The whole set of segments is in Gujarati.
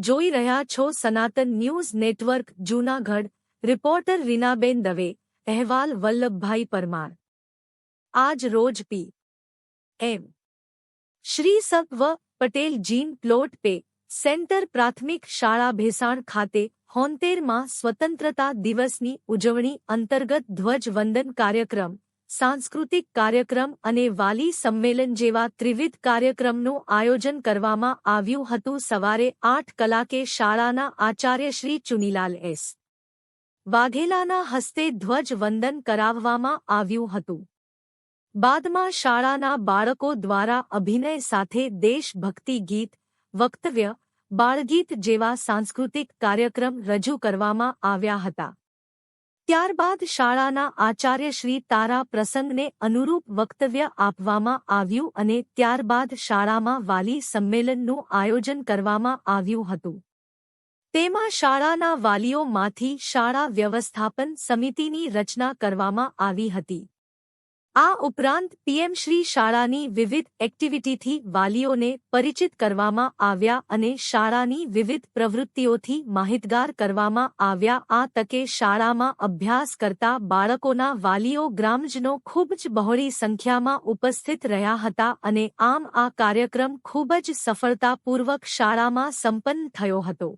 જોઈ રહ્યા છો સનાતન news network Junagadh. Reporter Reenaben Dave, અહેવાલ વલ્લભભાઈ પરમાર। આજ રોજ પી.એમ. શ્રી સવ પટેલ જીન પ્લોટ પે સેન્ટર પ્રાથમિક શાળા ભેસાણ ખાતે 73માં સ્વતંત્રતા દિવસની ઉજવણી અંતર્ગત ધ્વજવંદન કાર્યક્રમ, સાંસ્કૃતિક કાર્યક્રમ અને વાલી સંમેલન જેવા ત્રિવિધ કાર્યક્રમનું આયોજન કરવામાં આવ્યું હતું। સવારે 8 કલાકે શાળાના આચાર્ય શ્રી ચુનીલાલ એસ. વાઘેલાના હસ્તે ધ્વજવંદન કરાવવામાં આવ્યું હતું। બાદમાં શાળાના બાળકો દ્વારા અભિનય સાથે દેશભક્તિ ગીત, વક્તવ્ય, બાળગીત જેવા સાંસ્કૃતિક કાર્યક્રમ રજૂ કરવામાં આવ્યા હતા। ત્યારબાદ શાળાના આચાર્ય શ્રી તારા પ્રસંગને અનુરૂપ વક્તવ્ય આપવામાં આવ્યું અને ત્યારબાદ શાળામાં વાલી સંમેલનનું આયોજન કરવામાં આવ્યું હતું। તેમાં શાળાના વાલીઓમાંથી શાળા વ્યવસ્થાપન સમિતિની રચના કરવામાં આવી હતી। આ ઉપરાંત પીએમ શ્રી શાળાની વિવિધ એક્ટિવિટીથી વાલીઓને પરિચિત કરવામાં આવ્યા અને શાળાની વિવિધ પ્રવૃત્તિઓથી માહિતગાર કરવામાં આવ્યા। આ તકે શાળામાં અભ્યાસ કરતા બાળકોના વાલીઓ ગ્રામજનો ખૂબ જ બહોળી સંખ્યામાં ઉપસ્થિત રહ્યા હતા અને આમ આ કાર્યક્રમ ખૂબ જ સફળતાપૂર્વક શાળામાં સંપન્ન થયો હતો।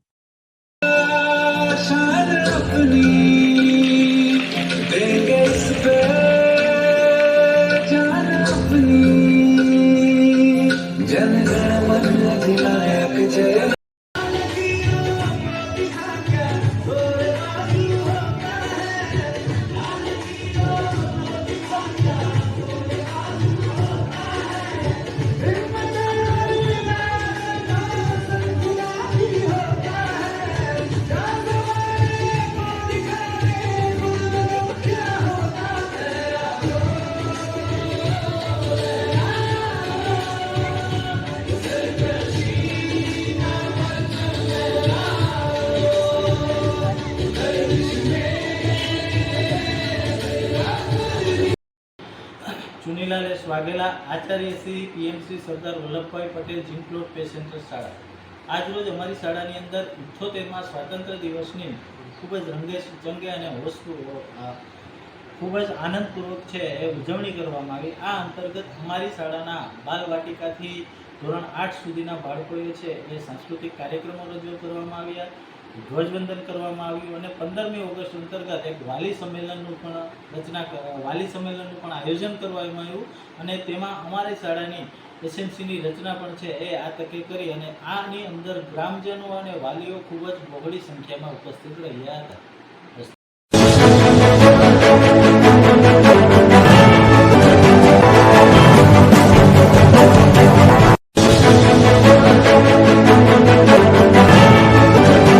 ચુનીલાલ એસ વાઘેલા, આચાર્ય શ્રી પીએમસી સરદાર વલ્લભભાઈ પટેલ જીન પ્લોટ પે સેન્ટર શાળા। આજરોજ અમારી શાળાની અંદર 78માં સ્વાતંત્ર્ય દિવસની ખૂબ જ રંગે અને ખૂબ જ આનંદપૂર્વક છે એ ઉજવણી કરવામાં આવી। આ અંતર્ગત અમારી શાળાના બાલવાટિકાથી ધોરણ 8 સુધીના બાળકોએ છે એ સાંસ્કૃતિક કાર્યક્રમો રજૂ કરવામાં આવ્યા, ધ્વજવંદન કરવામાં આવ્યું અને 15મી ઓગસ્ટ અંતર્ગત એક વાલી સંમેલનનું પણ આયોજન કરવામાં આવ્યું અને તેમાં અમારી શાળાની એસએમસીની રચના પણ છે એ આ તકે કરી અને આની અંદર ગ્રામજનો અને વાલીઓ ખૂબ જ બહોળી સંખ્યામાં ઉપસ્થિત રહ્યા હતા।